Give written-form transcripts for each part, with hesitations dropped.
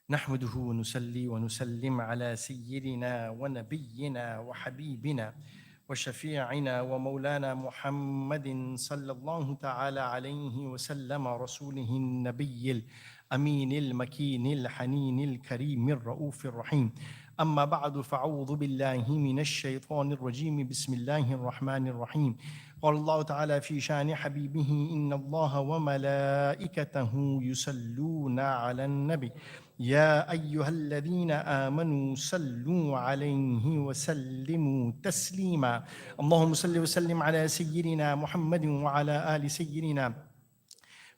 نحمده ونصلي ونسلم على سيدنا ونبينا وحبيبنا وشفيعنا ومولانا محمد صلى الله تعالى عليه وسلم، رسوله النبي الأمين المكين الحنين الكريم الرؤوف الرحيم. أما بعد، فأعوذ بالله من الشيطان الرجيم. بسم الله الرحمن الرحيم. قال الله تعالى في شان حبيبه: إن الله وملائكته يصلون على النبي يا أيها الذين آمنوا صلوا عليه وسلموا تسليما. اللهم صل وسلم على سيدنا محمد وعلى آل سيدنا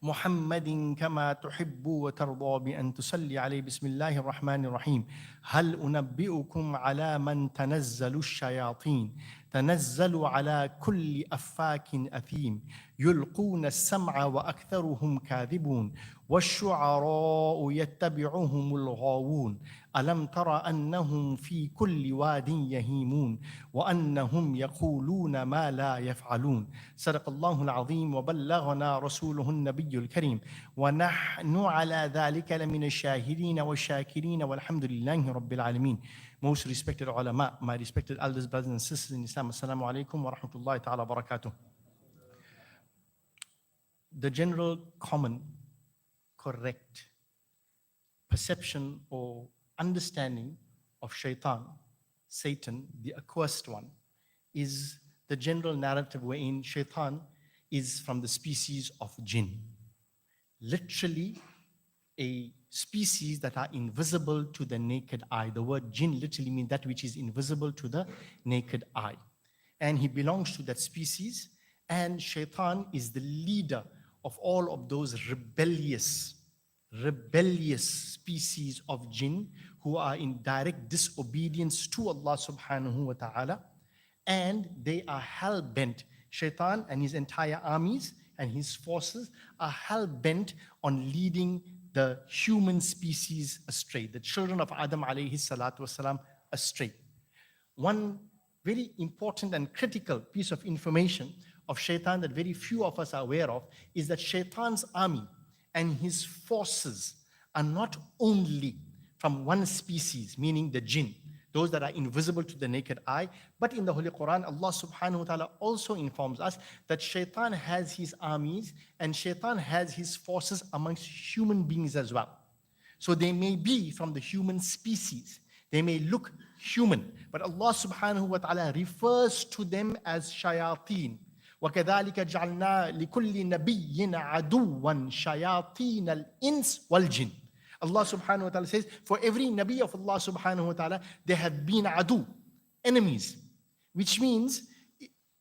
محمد كما تحب وترضى بأن تصلي عليه. بسم الله الرحمن الرحيم. هل أنبئكم على من تنزل الشياطين؟ تنزل على كل أفاك أثيم، يلقون السمع وأكثرهم كاذبون، والشعراء يتبعهم الغاوون. ألم تر أنهم في كل واد يهيمون وأنهم يقولون ما لا يفعلون. صدق الله العظيم وبلغنا رسوله النبي الكريم، ونحن على ذلك لمن الشاهدين والشاكرين والحمد لله رب العالمين. Most respected ulama, my respected elders, brothers and sisters in Islam, Assalamu alaikum wa rahmatullahi ta'ala wa barakatuh. The general, common, correct perception or understanding of shaitan, Satan, the accursed one, is the general narrative wherein shaitan is from the species of jinn. Literally a species that are invisible to the naked eye. The word jinn literally means that which is invisible to the naked eye. And he belongs to that species, and shaitan is the leader of all of those rebellious species of jinn who are in direct disobedience to Allah subhanahu wa ta'ala, and they are hell-bent. Shaitan and his entire armies and his forces are hell-bent on leading the human species astray, the children of Adam alayhi salatu wasalam astray. One very important and critical piece of information of shaitan that very few of us are aware of is that shaitan's army and his forces are not only from one species, meaning the jinn, those that are invisible to the naked eye, but in the Holy Quran, Allah subhanahu wa ta'ala also informs us that shaitan has his armies and shaitan has his forces amongst human beings as well. So they may be from the human species, they may look human, but Allah subhanahu wa ta'ala refers to them as shayateen. وَكَذَلِكَ جَعَلْنَا لِكُلِّ نَبِيٍّ عَدُوًّا شَيَاطِينَ الْإِنسِ وَالْجِنِّ. Allah subhanahu wa ta'ala says, for every Nabi of Allah subhanahu wa ta'ala, there have been adu, enemies. Which means,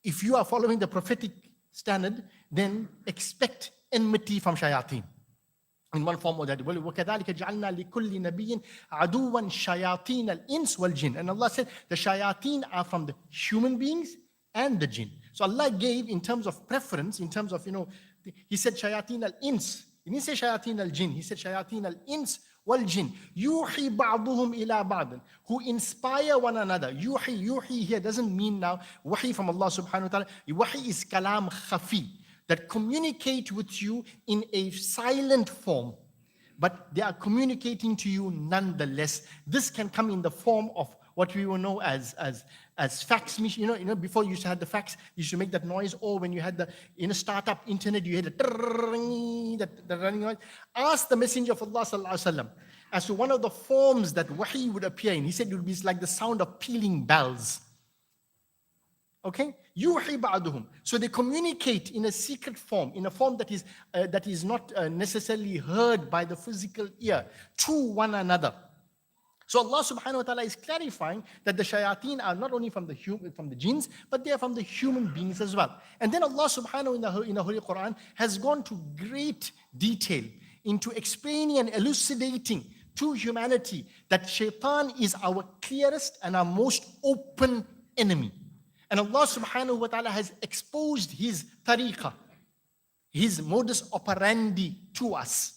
if you are following the prophetic standard, then expect enmity from shayateen. In one form or that. وَكَذَلِكَ جَعَلْنَا لِكُلِّ نَبِيٍّ عَدُوًّا شَيَاطِينَ الْإِنسِ وَالْجِنِّ. And Allah said, the shayateen are from the human beings and the jinn. So Allah gave in terms of preference, in terms of, He said shayateen al-ins. He didn't say shayateen al-jinn. He said shayateen al-ins wal-jinn. Yuhi ba'duhum ila ba'd. Who inspire one another. Yuhi here doesn't mean now wahi from Allah subhanahu wa ta'ala. Wahi is kalam khafi, that communicate with you in a silent form, but they are communicating to you nonetheless. This can come in the form of what we will know as fax machine. Before you used to have the fax, you used to make that noise, or when you had the startup internet, you had the running noise. Ask the Messenger of Allah sallallahu alaihi wasallam as to one of the forms that wahi would appear in. He said it would be like the sound of pealing bells. Okay? Yuhi ba'duhum. So they communicate in a secret form, in a form that is not necessarily heard by the physical ear, to one another. So Allah subhanahu wa ta'ala is clarifying that the shayateen are not only from the jinns, but they are from the human beings as well. And then Allah subhanahu wa ta'ala in the Holy Quran has gone to great detail into explaining and elucidating to humanity that shaitan is our clearest and our most open enemy. And Allah subhanahu wa ta'ala has exposed his tariqah, his modus operandi to us.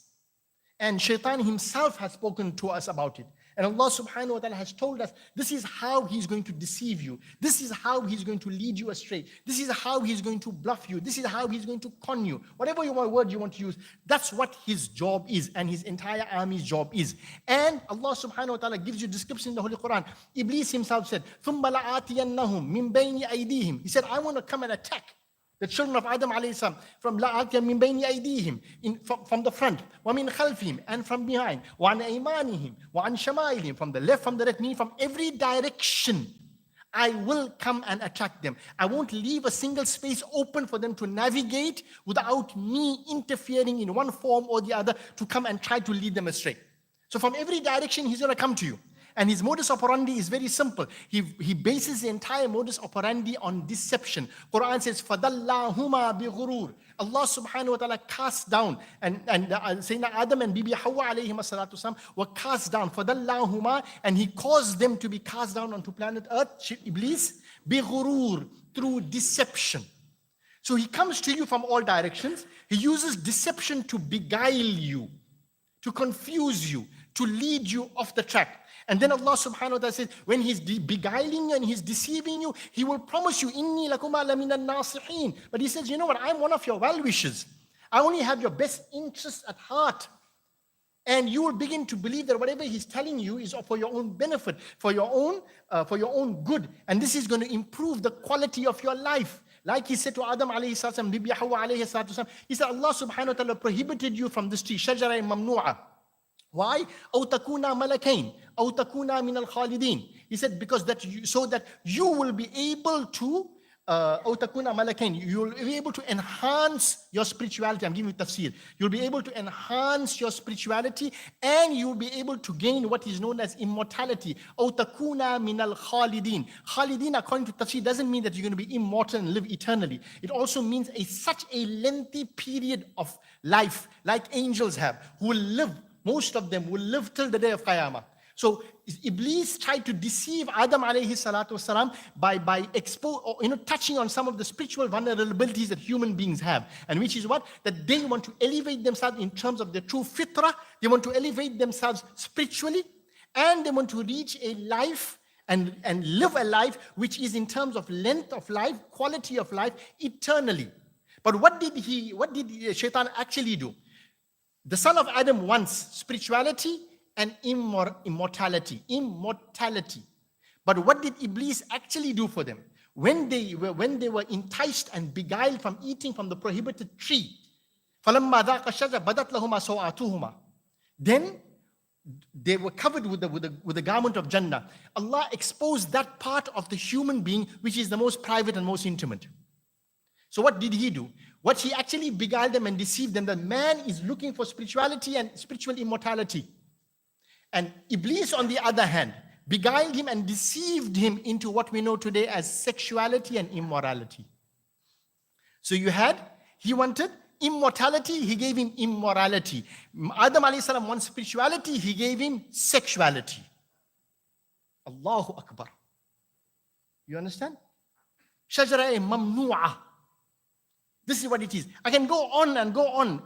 And shaitan himself has spoken to us about it. And Allah subhanahu wa ta'ala has told us, this is how He's going to deceive you. This is how He's going to lead you astray. This is how He's going to bluff you. This is how He's going to con you. Whatever word you want to use, that's what His job is, and His entire army's job is. And Allah subhanahu wa ta'ala gives you description in the Holy Quran. Iblis himself said, ثُمَّ لَآتِيَنَّهُمْ مِنْ بَيْنِ أَيْدِيهِمْ. He said, I want to come and attack the children of Adam alayhi salam from la'atiyam min bayni aydihim, from the front, wa min khalfihim, and from behind, wa an aymanihim, wa an shamailihim, from the left, from the right, meaning from every direction. I will come and attack them. I won't leave a single space open for them to navigate without me interfering in one form or the other to come and try to lead them astray. So from every direction, he's going to come to you. And his modus operandi is very simple. He bases the entire modus operandi on deception. Quran says, فَضَلَّهُمَا بِغُرُورٍ. Allah subhanahu wa ta'ala cast down, and Sayyidina Adam and Bibi Hawa alayhim as-salatu wasalam were cast down. فَضَلَّهُمَا, and he caused them to be cast down onto planet Earth, Iblis, بِغُرُورٍ, through deception. So he comes to you from all directions. He uses deception to beguile you, to confuse you, to lead you off the track. And then Allah subhanahu wa ta'ala says, when He's beguiling you and He's deceiving you, He will promise you, Inni lakuma lamina nasihin. But He says, you know what, I'm one of your well-wishers. I only have your best interests at heart. And you will begin to believe that whatever He's telling you is for your own benefit, for your own good. And this is going to improve the quality of your life. Like He said to Adam alayhi salam, Bibi Hawa alayhi salam, He said, Allah subhanahu wa ta'ala prohibited you from this tree, shajara mamnu'a. Why? أو تكون ملكين أو تكون من الخالدين. He said, because so that you will be able to أو تكون ملكين, you will be able to enhance your spirituality. I'm giving you tafseer. You'll be able to enhance your spirituality, and you'll be able to gain what is known as immortality. أو تكون من الخالدين. Khalidin, according to tafseer, doesn't mean that you're going to be immortal and live eternally. It also means such a lengthy period of life, like angels have, who will live. Most of them will live till the day of Qiyamah. So Iblis tried to deceive Adam alayhi salatu wasalam by touching on some of the spiritual vulnerabilities that human beings have. And which is what? That they want to elevate themselves in terms of their true fitrah. They want to elevate themselves spiritually. And they want to reach a life and live a life which is in terms of length of life, quality of life, eternally. But what did Shaitan actually do? The son of Adam wants spirituality and immortality. But what did Iblis actually do for them? When they were enticed and beguiled from eating from the prohibited tree, فَلَمَّا ذَاقَ الشَّجَرَ بَدَتْ لَهُمَا سَوْآتُهُمَا. Then they were covered with the garment of Jannah. Allah exposed that part of the human being which is the most private and most intimate. So what did He do? What He actually beguiled them and deceived them, that man is looking for spirituality and spiritual immortality. And Iblis, on the other hand, beguiled him and deceived him into what we know today as sexuality and immorality. So he wanted immortality, he gave him immorality. Adam alayhi salam wants spirituality, he gave him sexuality. Allahu Akbar. You understand? Shajara mamnu'ah. This is what it is. I can go on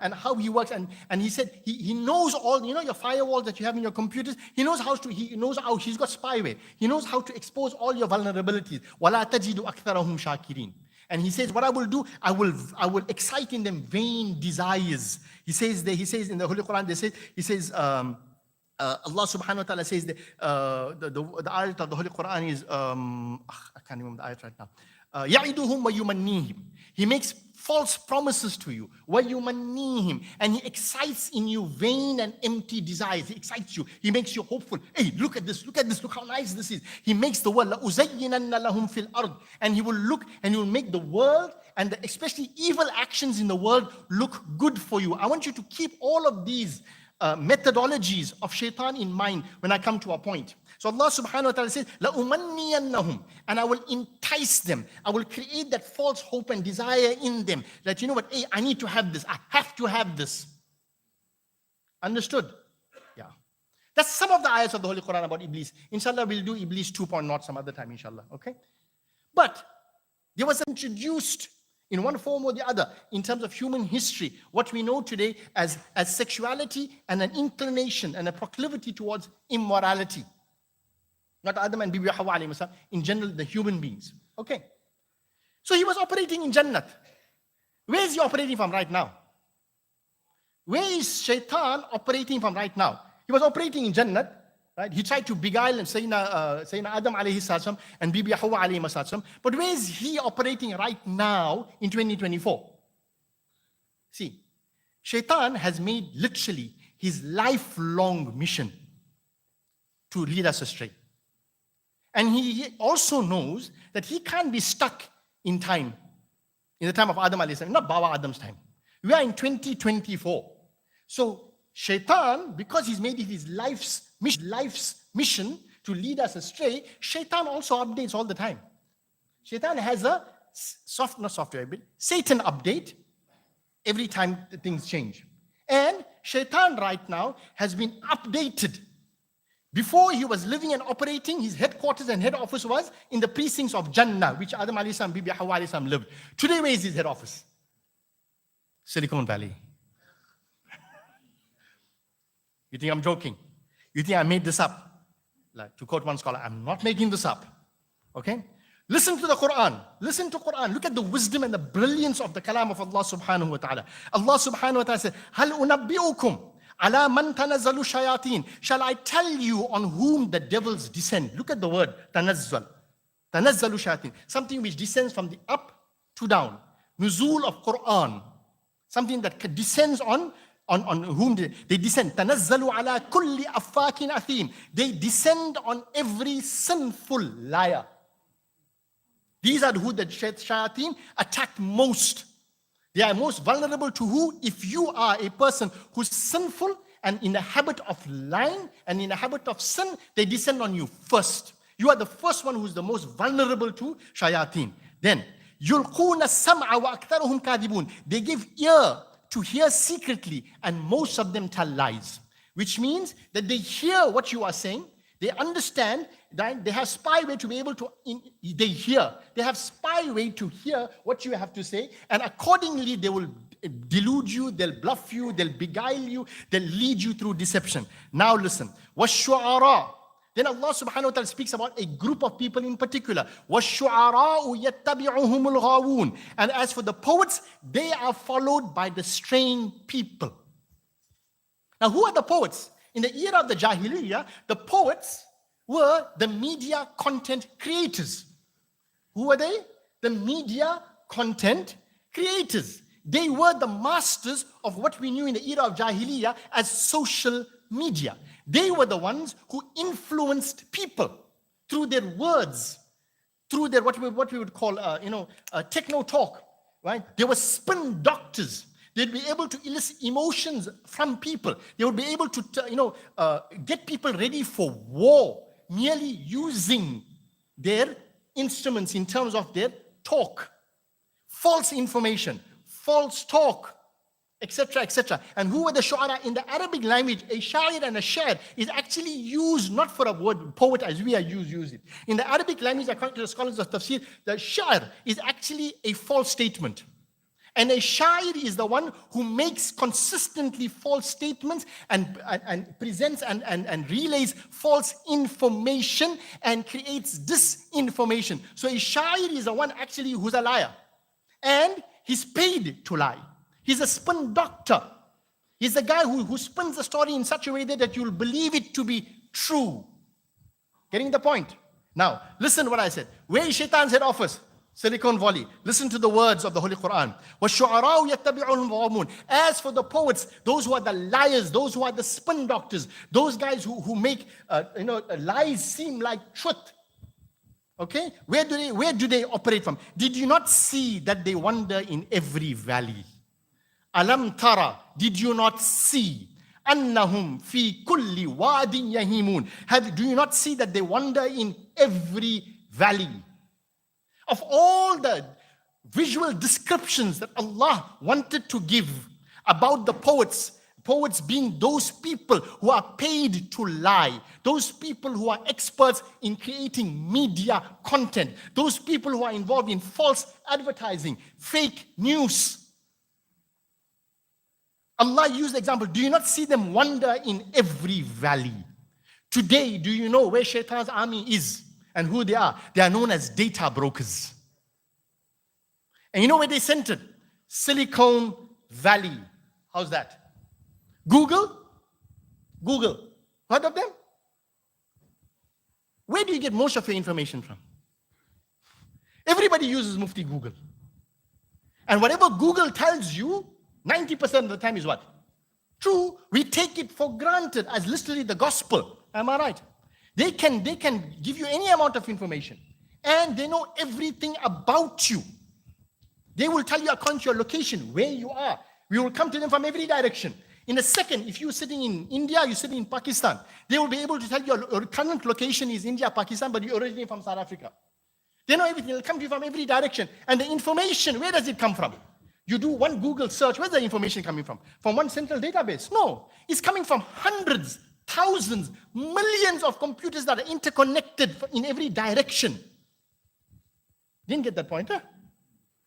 and how he works. And he said he knows all, your firewalls that you have in your computers. He knows how he's got spyware. He knows how to expose all your vulnerabilities. وَلَا تَجِدُ أَكْثَرَهُم شَاكِرِينَ. And he says, what I will do, I will excite in them vain desires. He says in the Holy Quran, Allah subhanahu wa ta'ala says the ayat of the Holy Quran is, I can't remember the ayat right now. يَعِدُهُمْ وَيُمَنِّيهِمْ. He makes false promises to you. وَيُمَنِّيهِمْ. And He excites in you vain and empty desires. He excites you. He makes you hopeful. Hey, look at this. Look how nice this is. He makes the world. لَأُزَيِّنَنَّ لَهُمْ فِي الْأَرْضِ. And He will look and He will make the world and especially evil actions in the world look good for you. I want you to keep all of these methodologies of shaitan in mind when I come to a point. So Allah subhanahu wa ta'ala says, لَأُمَنِّيَنَّهُمْ. And I will entice them. I will create that false hope and desire in them. That you know what, hey, I need to have this. I have to have this. Understood? Yeah. That's some of the ayats of the Holy Quran about Iblis. Inshallah, we'll do Iblis 2.0 some other time, inshallah. Okay? But there was introduced in one form or the other, in terms of human history, what we know today as sexuality and an inclination and a proclivity towards immorality. Not Adam and Bibi Hawa alayhi salam, in general, the human beings. Okay. So he was operating in Jannat. Where is he operating from right now? Where is Shaitan operating from right now? He was operating in Jannat, right? He tried to beguile and Sayyidina Adam alayhi salam and Bibi Hawa alayhi salam. But where is he operating right now in 2024? See, Shaitan has made literally his lifelong mission to lead us astray. And he also knows that he can't be stuck in time, in the time of Adam alayhi salam, not Baba Adam's time. We are in 2024. So Shaitan, because he's made it his life's mission to lead us astray, Shaitan also updates all the time. Shaitan has a Satan update every time things change. And Shaitan right now has been updated. Before he was living and operating, his headquarters and head office was in the precincts of Jannah, which Adam alayhi salam, Bibi Hawa alayhi salam lived. Today, where is his head office? Silicon Valley. You think I'm joking? You think I made this up? Like, to quote one scholar, I'm not making this up. Okay? Listen to the Quran. Listen to Quran. Look at the wisdom and the brilliance of the kalam of Allah subhanahu wa ta'ala. Allah subhanahu wa ta'ala said, Hal unabbi'ukum ala man tanazzalu shayateen. Shall I tell you on whom the devils descend? Look at the word, tanazzal. Tanazzalu shayateen. Something which descends from the up to down. Nuzul of Quran. Something that descends on whom they descend. Tanazzalu ala kulli affakin athim. They descend on every sinful liar. These are who the shayateen attack most. They are most vulnerable to who? If you are a person who's sinful and in the habit of lying and in the habit of sin, they descend on you first. You are the first one who's the most vulnerable to shayateen. Then, yulquna sam'a wa aktharuhum kadibun. They give ear to hear secretly, and most of them tell lies. Which means that they hear what you are saying, they understand, that they have spyware to be able to, they hear. They have spyware to hear what you have to say, and accordingly they will delude you, they'll bluff you, they'll beguile you, they'll lead you through deception. Now listen, وَالشُّعَرَاءُ. Then Allah subhanahu wa ta'ala speaks about a group of people in particular. وَالشُّعَرَاءُ يَتَّبِعُهُمُ الْغَاوُونَ. And as for the poets, they are followed by the straying people. Now who are the poets? In the era of the Jahiliyyah, the poets were the media content creators. Who were they? The media content creators. They were the masters of what we knew in the era of Jahiliyyah as social media. They were the ones who influenced people through their words, through their what we would call techno talk, right? They were spin doctors. They'd be able to elicit emotions from people. They would be able to get people ready for war, merely using their instruments in terms of their talk, false information, false talk, etc., etc. And who were the shu'ara? In the Arabic language, a sha'ir and a sha'r is actually used not for a word poet as we are use it. In the Arabic language, according to the scholars of Tafseer, the sha'r is actually a false statement. And a sha'ir is the one who makes consistently false statements and presents and relays false information and creates disinformation. So a sha'ir is the one actually who's a liar. And he's paid to lie. He's a spin doctor. He's the guy who spins the story in such a way that you'll believe it to be true. Getting the point? Now, listen what I said. Where is Shaitan's head office? Silicon Valley. Listen to the words of the Holy Quran. وَالشُّعَرَاءُ يَتَّبِعُهُمُ الْغَاوُونَ. As for the poets, those who are the liars, those who are the spin doctors, those guys who make lies seem like truth. Okay? Where do they operate from? Did you not see that they wander in every valley? Alam tara, did you not see? Annahum fi kulli wadin yahimun. Do you not see that they wander in every valley? Of all the visual descriptions that Allah wanted to give about the poets, poets being those people who are paid to lie, those people who are experts in creating media content, those people who are involved in false advertising, fake news. Allah used the example, do you not see them wander in every valley? Today, do you know where Shaitan's army is and who they are? They are known as data brokers. And you know where they centered? Silicon Valley. How's that? Google? Heard of them? Where do you get most of your information from? Everybody uses Mufti Google. And whatever Google tells you, 90% of the time is what? True. We take it for granted as literally the gospel. Am I right? They can give you any amount of information. And they know everything about you. They will tell you according to your location, where you are. We will come to them from every direction. In a second, if you're sitting in India, you're sitting in Pakistan, they will be able to tell you your current location is India, Pakistan, but you're originally from South Africa. They know everything. They'll come to you from every direction. And the information, where does it come from? You do one Google search, where's the information coming from? From one central database? No. It's coming from hundreds, thousands, millions of computers that are interconnected in every direction. Didn't get that point, huh?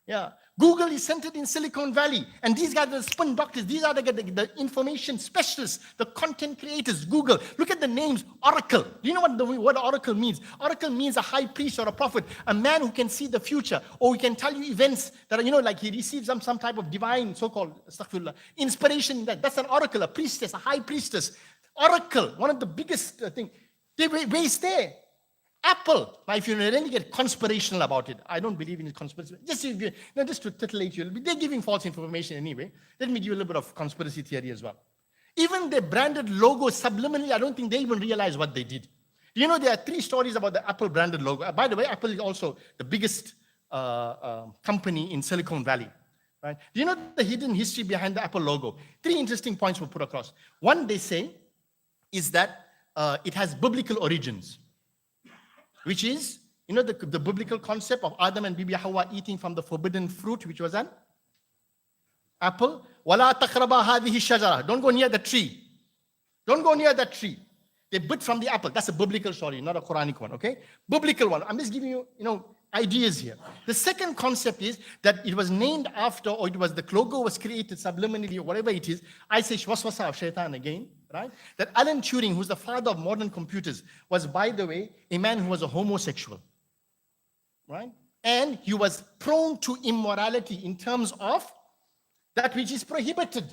Yeah. Google is centered in Silicon Valley. And these guys are the spin doctors. These are the information specialists, the content creators, Google. Look at the names, Oracle. Do you know what the word Oracle means? Oracle means a high priest or a prophet, a man who can see the future, or he can tell you events that are, like he receives some type of divine, so-called, astaghfirullah, inspiration. That's an oracle, a priestess, a high priestess. Oracle, one of the biggest things. Where is there? Apple. Now, if you really get conspirational about it, I don't believe in conspiracy. Just to titillate you, they're giving false information anyway. Let me give you a little bit of conspiracy theory as well. Even the branded logo subliminally, I don't think they even realize what they did. Do you know there are 3 stories about the Apple branded logo? By the way, Apple is also the biggest company in Silicon Valley. Right? Do you know the hidden history behind the Apple logo? 3 interesting points were put across. One, they say, is that it has biblical origins. Which is, the biblical concept of Adam and Bibi Hawa eating from the forbidden fruit, which was an apple. وَلَا تَقْرَبَا هَذِهِ الشَّجَرَةِ. Don't go near the tree. Don't go near that tree. They bit from the apple. That's a biblical story, not a Quranic one, okay? Biblical one. I'm just giving you, ideas here. The second concept is that it was named after, or the logo was created subliminally, or whatever it is. I say waswasa of shaitan again, right? That Alan Turing, who's the father of modern computers, was, by the way, a man who was a homosexual, right? And he was prone to immorality in terms of that which is prohibited,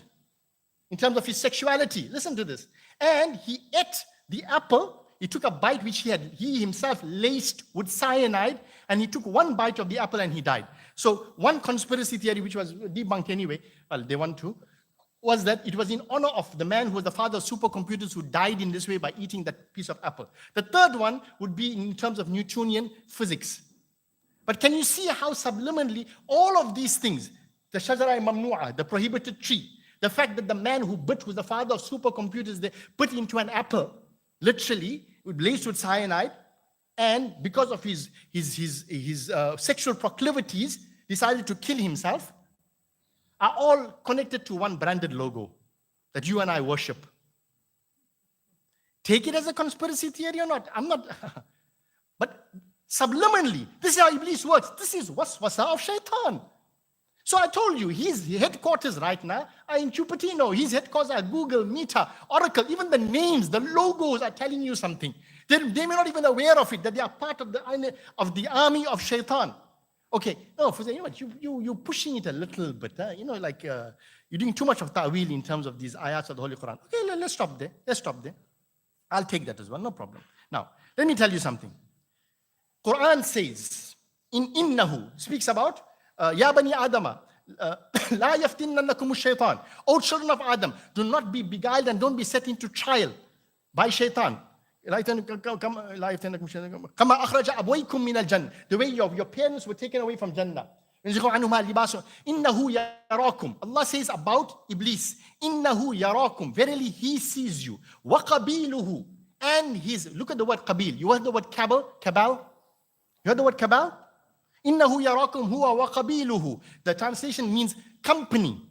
in terms of his sexuality. Listen to this. And he ate the apple. He took a bite which he himself laced with cyanide, and he took one bite of the apple and he died. So one conspiracy theory, which was debunked anyway, well, they want to, was that it was in honor of the man who was the father of supercomputers who died in this way by eating that piece of apple. The third one would be in terms of Newtonian physics. But can you see how subliminally all of these things, the shajara mamnu'a, the prohibited tree, the fact that the man who bit, who was the father of supercomputers, they put into an apple, literally, laced with cyanide, and because of his sexual proclivities, decided to kill himself, are all connected to one branded logo that you and I worship. Take it as a conspiracy theory or not, I'm not. But subliminally, this is how Iblis works. This is waswasa of shaitan. So I told you, his headquarters right now are in Cupertino. His headquarters are Google, Meta, Oracle. Even the names, the logos are telling you something. They may not even aware of it, that they are part of the army of shaitan. Okay, no, Fuzail, you know what, you're pushing it a little bit. You're doing too much of ta'wil in terms of these ayats of the Holy Quran. Okay, let's stop there. I'll take that as well, no problem. Now, let me tell you something. Quran says, innahu, speaks about, Ya bani Adama, la yaftinnannakum shaitan. O children of Adam, do not be beguiled and don't be set into trial by shaitan. The way your parents were taken away from Jannah. Allah says about Iblis, Innahu yarakum. Verily he sees you. وَقَبِيلُهُ. And his, look at the word qabil. You heard the word cabal? You heard the word cabal? Innahu yarakum huwa wa qabiluhu. The translation means company.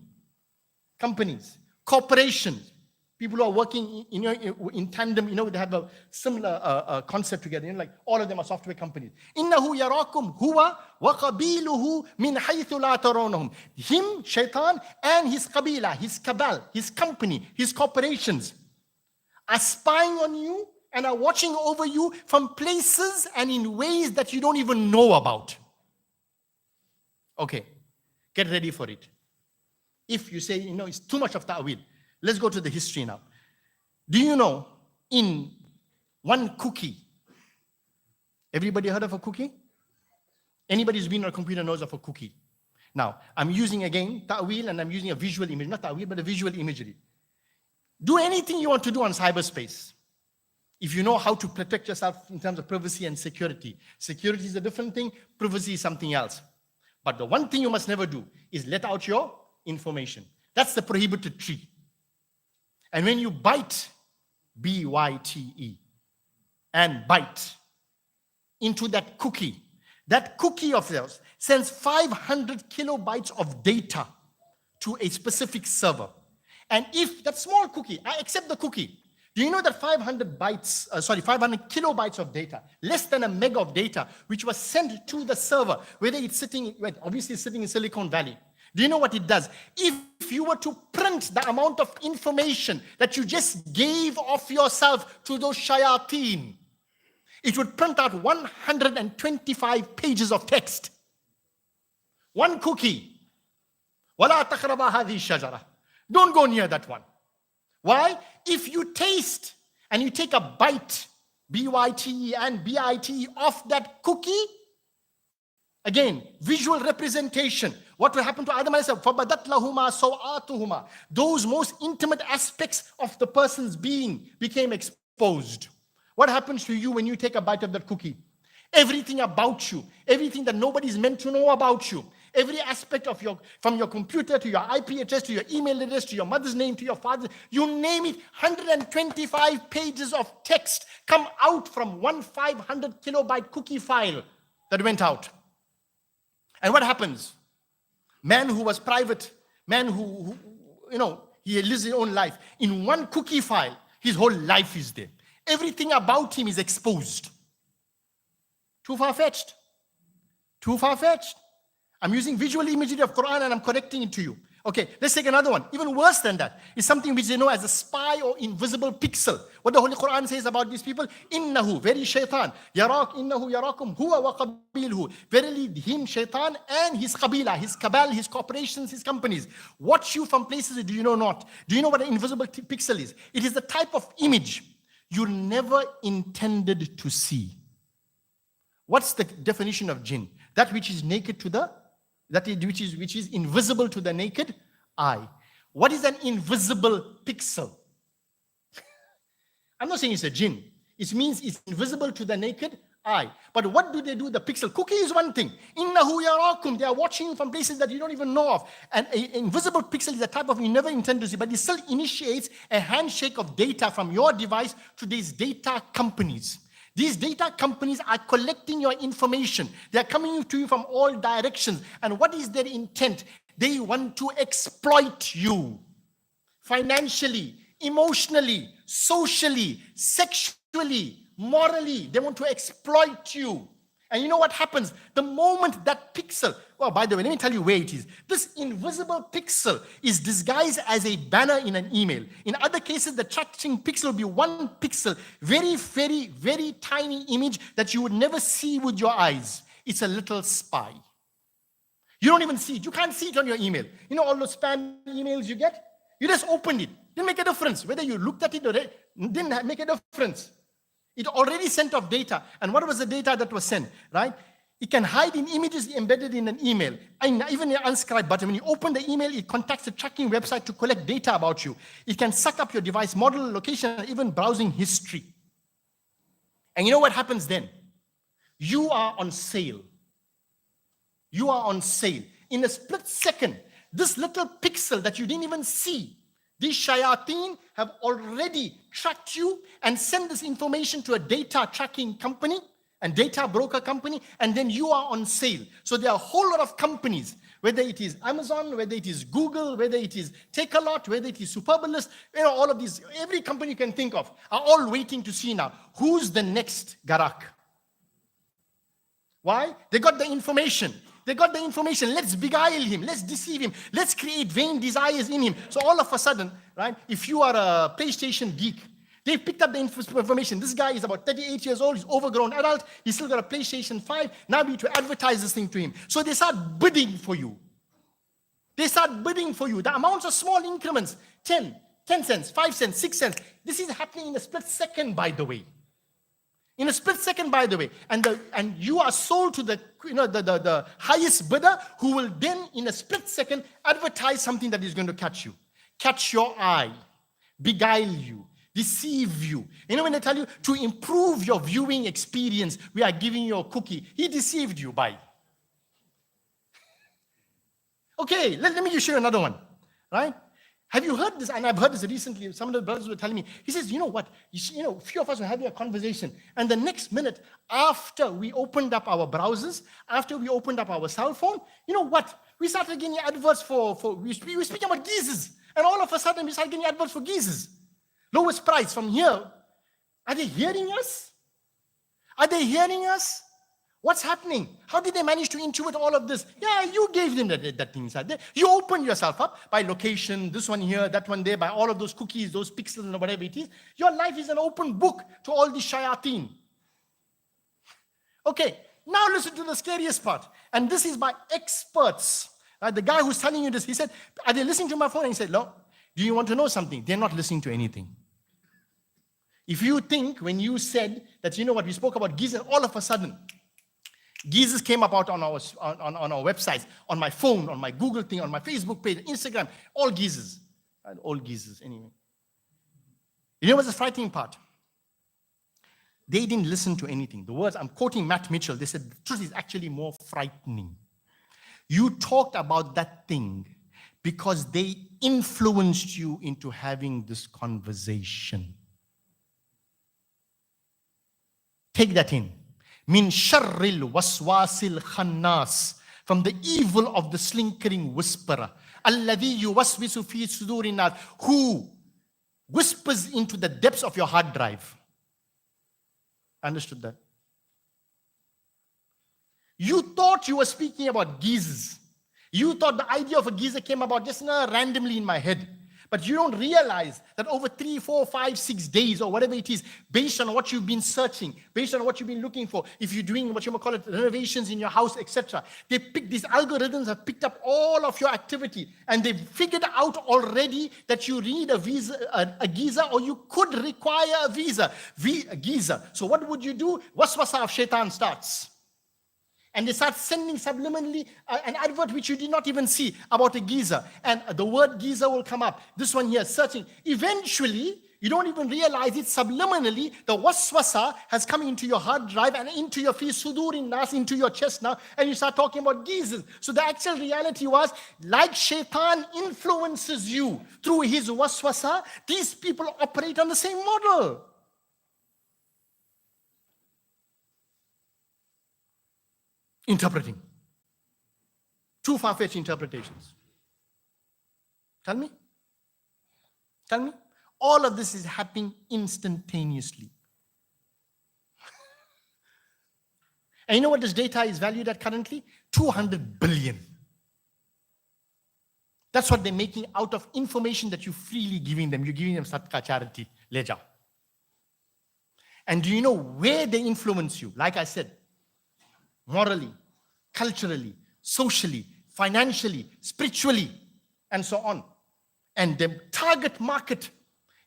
Companies. corporations, people who are working in tandem, they have a similar concept together. Like all of them are software companies. إِنَّهُ يَرَاكُمْ هُوَ وَقَبِيلُهُ مِنْ حَيْثُ لَا تَرَوْنَهُم. Him, shaitan, and his qabila, his cabal, his company, his corporations are spying on you and are watching over you from places and in ways that you don't even know about. Okay, get ready for it. If you say, it's too much of ta'wil, let's go to the history now. Do you know, in one cookie, everybody heard of a cookie? Anybody who's been on a computer knows of a cookie. Now, I'm using again ta'wil, and I'm using a visual image, not ta'wil, but a visual imagery. Do anything you want to do on cyberspace. If you know how to protect yourself in terms of privacy and security. Security is a different thing, privacy is something else. But the one thing you must never do is let out your information. That's the prohibited tree. And when you bite, B-Y-T-E, and bite into that cookie of yours sends 500 kilobytes of data to a specific server. And if that small cookie, I accept the cookie, do you know that 500 kilobytes of data, less than a meg of data, which was sent to the server, whether it's obviously sitting in Silicon Valley. Do you know what it does? If you were to print the amount of information that you just gave of yourself to those shayateen, it would print out 125 pages of text. One cookie. وَلَا تَقْرَبَا هَذِهِ الشَّجَرَةِ. Don't go near that one. Why? If you taste and you take a bite, B-Y-T-E and B-I-T-E, of that cookie, again, visual representation. What will happen to Adam alayhi salam? فَبَدَتْ لَهُمَا سَوْآتُهُمَا. Those most intimate aspects of the person's being became exposed. What happens to you when you take a bite of that cookie? Everything about you, everything that nobody's meant to know about you, every aspect of from your computer to your IP address, to your email address, to your mother's name, to your father's, you name it, 125 pages of text come out from one 500 kilobyte cookie file that went out. And what happens? Man who was private, man who he lives his own life. In one cookie file, his whole life is there. Everything about him is exposed. Too far-fetched. Too far-fetched. I'm using visual imagery of Quran and I'm correcting it to you. Okay, let's take another one. Even worse than that is something which they know as a spy or invisible pixel. What the Holy Quran says about these people, innahu, very shaitan, innahu yarakum huwa wa qabilhu. Verily him, shaitan, and his qabila, his cabal, his corporations, his companies, watch you from places that you know not. Do you know what an invisible pixel is? It is the type of image you never intended to see. What's the definition of jinn? That which is naked to which is invisible to the naked eye. What is an invisible pixel? I'm not saying it's a jinn. It means it's invisible to the naked eye. But what do they do? The pixel cookie is one thing. Innahu yarakum. They are watching you from places that you don't even know of. And an invisible pixel is a type of you never intend to see, but it still initiates a handshake of data from your device to these data companies. These data companies are collecting your information. They are coming to you from all directions. And what is their intent? They want to exploit you financially, emotionally, socially, sexually, morally. They want to exploit you. And you know what happens? The moment that pixel, well, by the way, let me tell you where it is. This invisible pixel is disguised as a banner in an email. In other cases, the tracking pixel will be one pixel, very, very, very tiny image that you would never see with your eyes. It's a little spy. You don't even see it. You can't see it on your email. You know all those spam emails you get? You just opened it. Didn't make a difference. Whether you looked at it or it didn't make a difference. It already sent off data. And what was the data that was sent, right? It can hide in images embedded in an email. And even the unscribe button, when you open the email, it contacts a tracking website to collect data about you. It can suck up your device model, location, and even browsing history. And you know what happens then? You are on sale. You are on sale. In a split second, this little pixel that you didn't even see, these shayateen have already tracked you and sent this information to a data tracking company, and data broker company, and then you are on sale. So there are a whole lot of companies, whether it is Amazon, whether it is Google, whether it is Takealot, whether it is Superbalist, all of these, every company you can think of, are all waiting to see now, who's the next Garak? Why? They got the information. They got the information. Let's beguile him. Let's deceive him. Let's create vain desires in him. So all of a sudden, right, if you are a PlayStation geek, they've picked up the information. This guy is about 38 years old. He's overgrown adult. He's still got a PlayStation 5. Now we need to advertise this thing to him. So they start bidding for you. They start bidding for you. The amounts are small increments. 10 cents, 5 cents, 6 cents. This is happening in a split second, by the way. In a split second, by the way. And you are sold to the highest bidder, who will then, in a split second, advertise something that is going to catch you. Catch your eye. Beguile you. Deceive you. When they tell you to improve your viewing experience, we are giving you a cookie. He deceived you by. Okay, let me just share another one. Right? Have you heard this? And I've heard this recently. Some of the brothers were telling me. He says, you know what? A few of us were having a conversation. And the next minute, after we opened up our browsers, after we opened up our cell phone, you know what? We started getting adverts we were speaking about geezers. And all of a sudden, we started getting adverts for geezers. Lowest price from here. Are they hearing us? Are they hearing us? What's happening? How did they manage to intuit all of this? Yeah, you gave them that thing inside there. You opened yourself up by location, this one here, that one there, by all of those cookies, those pixels, and whatever it is. Your life is an open book to all these shayateen. Okay, now listen to the scariest part. And this is by experts. The guy who's telling you this, he said, are they listening to my phone? And he said, no. Do you want to know something? They're not listening to anything. If you think when you said that, we spoke about geezers, all of a sudden, geezers came about on our websites, on my phone, on my Google thing, on my Facebook page, Instagram, all geezers. All geezers, anyway. You know what's the frightening part? They didn't listen to anything. The words, I'm quoting Matt Mitchell, they said, the truth is actually more frightening. You talked about that thing because they influenced you into having this conversation. Take that in. Min sharril waswasil khannas, from the evil of the slinkering whisperer. Alladhi yuwaswisu fi sudurin nas, who whispers into the depths of your hard drive. Understood that? You thought you were speaking about geezers. You thought the idea of a geezer came about just randomly in my head. But you don't realize that over 3, 4, 5, 6 days or whatever it is, based on what you've been searching, based on what you've been looking for, if you're doing what you might call it, renovations in your house, etc., these algorithms have picked up all of your activity, and they've figured out already that you need a geezer, or you could require a geezer. So what would you do? Waswasa of shaitan starts. And they start sending subliminally an advert which you did not even see about a geezer. And the word geezer will come up. This one here, searching. Eventually, you don't even realize it subliminally. The waswasa has come into your hard drive and into your fi sudurin nas, into your chest now. And you start talking about geezers. So the actual reality was, like shaitan influences you through his waswasa, these people operate on the same model. Interpreting. Two far-fetched interpretations. Tell me. All of this is happening instantaneously. And you know what this data is valued at currently? 200 billion. That's what they're making out of information that you're freely giving them. You're giving them sadaqah, charity, leja. And do you know where they influence you? Like I said, morally, culturally, socially, financially, spiritually, and so on. And the target market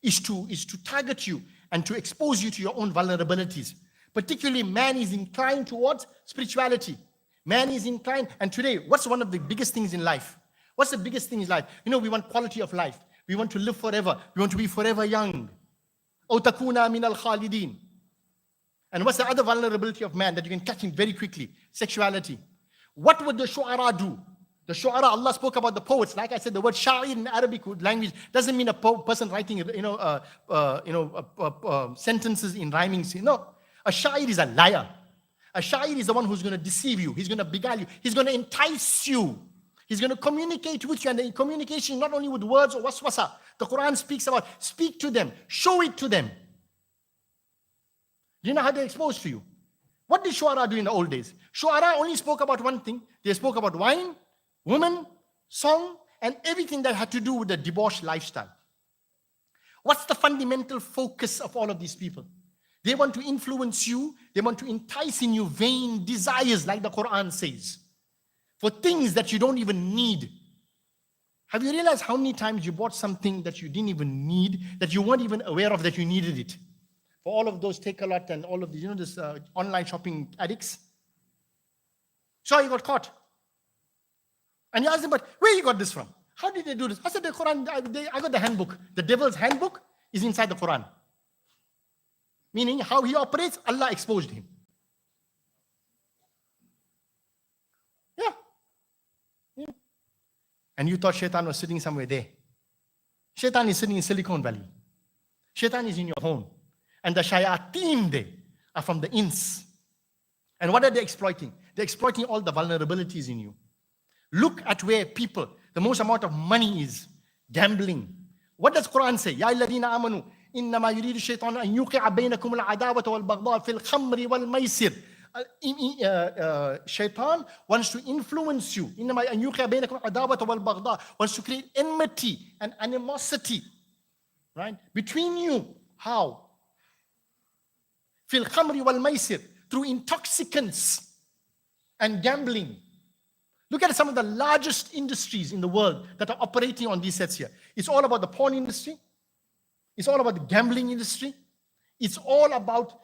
is to target you and to expose you to your own vulnerabilities. Particularly, man is inclined towards spirituality. Man is inclined, and today, what's one of the biggest things in life? What's the biggest thing in life? We want quality of life. We want to live forever. We want to be forever young. أو تكون من الخالدين. And what's the other vulnerability of man that you can catch him very quickly? Sexuality. What would the shu'ara do? The shu'ara, Allah spoke about the poets. Like I said, the word sha'ir in Arabic language doesn't mean a person writing, sentences in rhyming. No, a sha'ir is a liar. A sha'ir is the one who's going to deceive you. He's going to beguile you. He's going to entice you. He's going to communicate with you. And the communication is not only with words or waswasa. The Quran speaks about, speak to them. Show it to them. Do you know how they're exposed to you? What did Shu'ara do in the old days? Shu'ara only spoke about one thing. They spoke about wine, women, song, and everything that had to do with the debauched lifestyle. What's the fundamental focus of all of these people? They want to influence you. They want to entice in you vain desires, like the Quran says, for things that you don't even need. Have you realized how many times you bought something that you didn't even need, that you weren't even aware of that you needed it? For all of those Take-A-Lot and all of these, this online shopping addicts. So you got caught. And you asked them, but where you got this from? How did they do this? I said, the Quran, I got the handbook. The devil's handbook is inside the Quran. Meaning, how he operates, Allah exposed him. Yeah. And you thought Shaitan was sitting somewhere there. Shaitan is sitting in Silicon Valley. Shaitan is in your home. And the shayateen there are from the ins. And what are they exploiting? They're exploiting all the vulnerabilities in you. Look at where people, the most amount of money is. Gambling. What does Quran say? Ya alladhina amanu, innama yuridu shaytanu an yuqi'a bainakum al-adawata wal-baghdha fil khamri wal-maisir. Shaitan wants to influence you. Innama an yuqi'a bainakum al-adawata wal-baghdha. Wants to create enmity and animosity, right, between you. How? Fil khamri wal-maisir. Through intoxicants and gambling. Look at some of the largest industries in the world that are operating on these sets here. It's all about the porn industry. It's all about the gambling industry. It's all about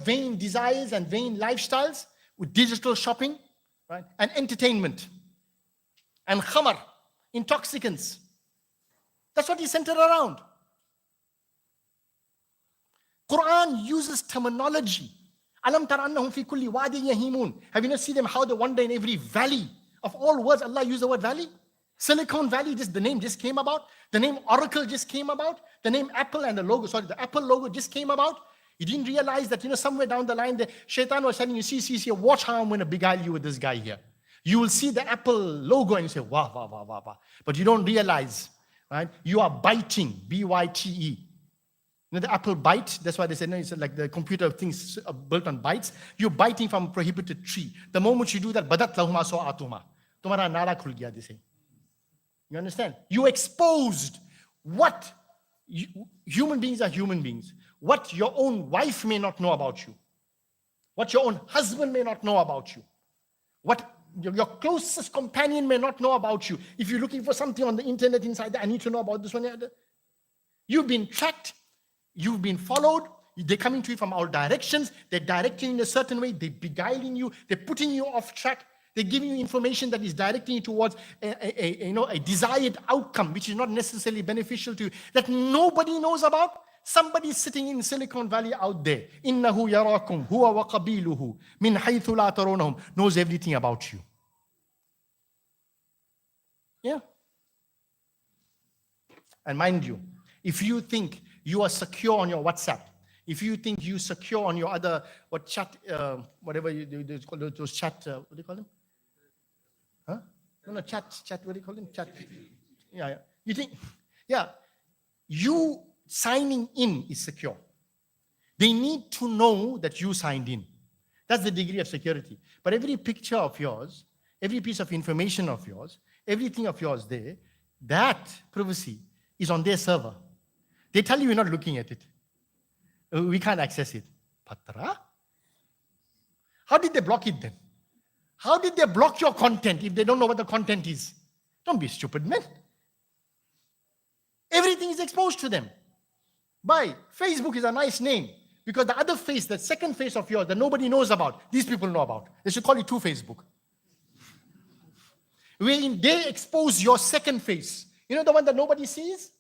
vain desires and vain lifestyles with digital shopping, right? And entertainment. And khamar, intoxicants. That's what he's centered around. Quran uses terminology. Alam tara annahum fi kulli wadi yahimun. Have you not seen them how they wander in every valley? Of all words, Allah used the word valley. Silicon Valley, the name just came about. The name Oracle just came about. The name Apple and the Apple logo just came about. You didn't realize that, somewhere down the line, the Shaitan was telling you, see, watch how I'm going to beguile you with this guy here. You will see the Apple logo and you say, wow. But you don't realize, right? You are biting, B-Y-T-E. The Apple bite, that's why they say, no, it's like the computer things are built on bytes. You're biting from a prohibited tree. The moment you do that, badat lahuma sa'atuma. Tumhara nara khul gaya, they say. You understand? You exposed what human beings are human beings. What your own wife may not know about you. What your own husband may not know about you. What your closest companion may not know about you. If you're looking for something on the internet inside there, I need to know about this one. You've been tracked. You've been followed. They're coming to you from all directions. They're directing you in a certain way. They're beguiling you. They're putting you off track. They're giving you information that is directing you towards a desired outcome, which is not necessarily beneficial to you, that nobody knows about. Somebody sitting in Silicon Valley out there, innahu yarakum huwa wa qabiluhu min haythu la tarawunahum, knows everything about you. Yeah. And mind you, if you think you are secure on your WhatsApp, if you think you're secure on your other, whatever you do, those chat, what do you call them? Huh? No, chat, what do you call them? Chat. Yeah. You think, you signing in is secure. They need to know that you signed in. That's the degree of security. But every picture of yours, every piece of information of yours, everything of yours there, that privacy is on their server. They tell you we're not looking at it. We can't access it. Patra? How did they block it then? How did they block your content if they don't know what the content is? Don't be stupid, man. Everything is exposed to them. Facebook is a nice name because the other face, the second face of yours that nobody knows about, these people know about. They should call it Two Facebook. Wherein they expose your second face. You know the one that nobody sees?